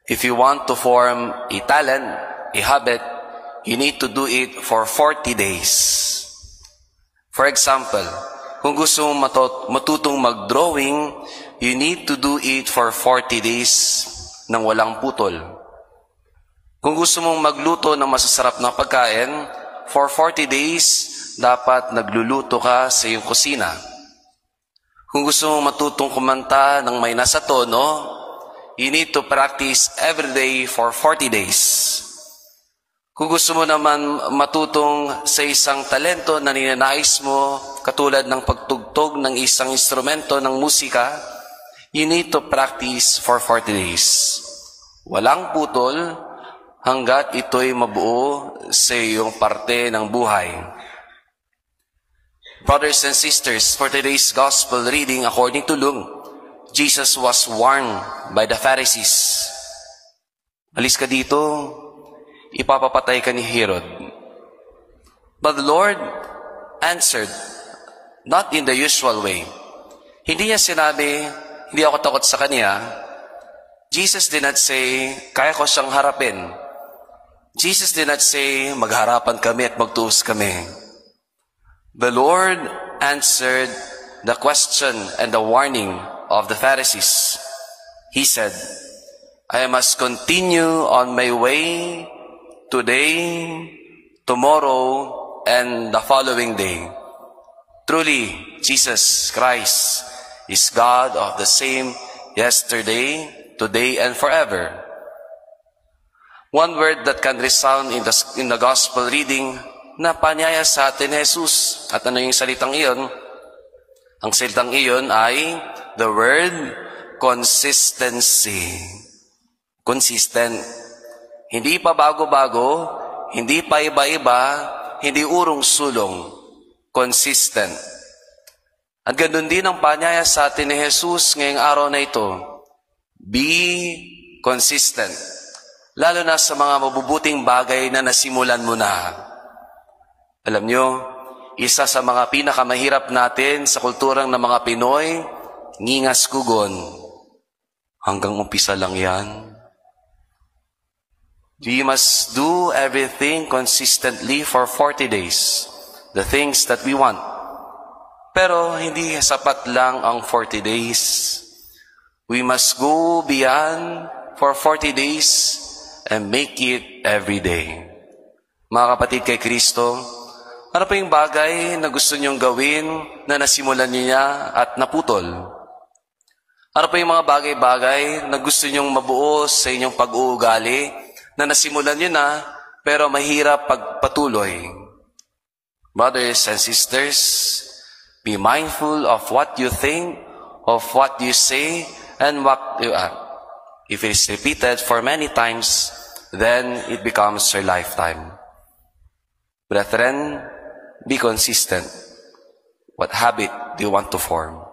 If you want to form a talent, a habit, you need to do it for 40 days. For example, kung gusto mong matutong mag-drawing, you need to do it for 40 days nang walang putol. Kung gusto mong magluto ng masasarap na pagkain, for 40 days, dapat nagluluto ka sa iyong kusina. Kung gusto mong matutong kumanta ng may nasa tono, you need to practice every day for 40 days. Kung gusto mo naman matutong sa isang talento na ninanais mo, katulad ng pagtugtog ng isang instrumento ng musika, you need to practice for 40 days. Walang putol hanggat ito'y mabuo sa iyong parte ng buhay. Brothers and sisters, for today's gospel reading according to Luke, Jesus was warned by the Pharisees. Alis ka dito, ipapapatay ka ni Herod. But the Lord answered, not in the usual way. Hindi niya sinabi, hindi ako takot sa kanya. Jesus did not say, kaya ko siyang harapin. Jesus did not say, magharapan kami at magtuos kami. The Lord answered the question and the warning of the Pharisees. He said, I must continue on my way today, tomorrow, and the following day. Truly, Jesus Christ is God of the same yesterday, today, and forever. One word that can resound in the gospel reading na panyaya sa atin Jesus. At ano yung salitang iyon? Ang salitang iyon ay the word consistency. Consistent. Hindi pa bago-bago, hindi pa iba-iba, hindi urong-sulong. Consistent. At ganoon din ang panyaya sa atin ni Jesus ngayong araw na ito. Be consistent. Lalo na sa mga mabubuting bagay na nasimulan mo na. Alam nyo, isa sa mga pinakamahirap natin sa kulturang ng mga Pinoy, ngingas kugon. Hanggang umpisa lang yan. We must do everything consistently for 40 days. The things that we want. Pero hindi sapat lang ang 40 days. We must go beyond for 40 days and make it every day. Mga kapatid kay Kristo, ano pa yung bagay na gusto niyong gawin na nasimulan niya at naputol? Ano pa yung mga bagay-bagay na gusto niyong mabuo sa inyong pag-uugali na nasimulan niyo na pero mahirap pagpatuloy? Brothers and sisters, be mindful of what you think, of what you say, and what you act. If it is repeated for many times, then it becomes your lifetime. Brethren, be consistent. What habit do you want to form?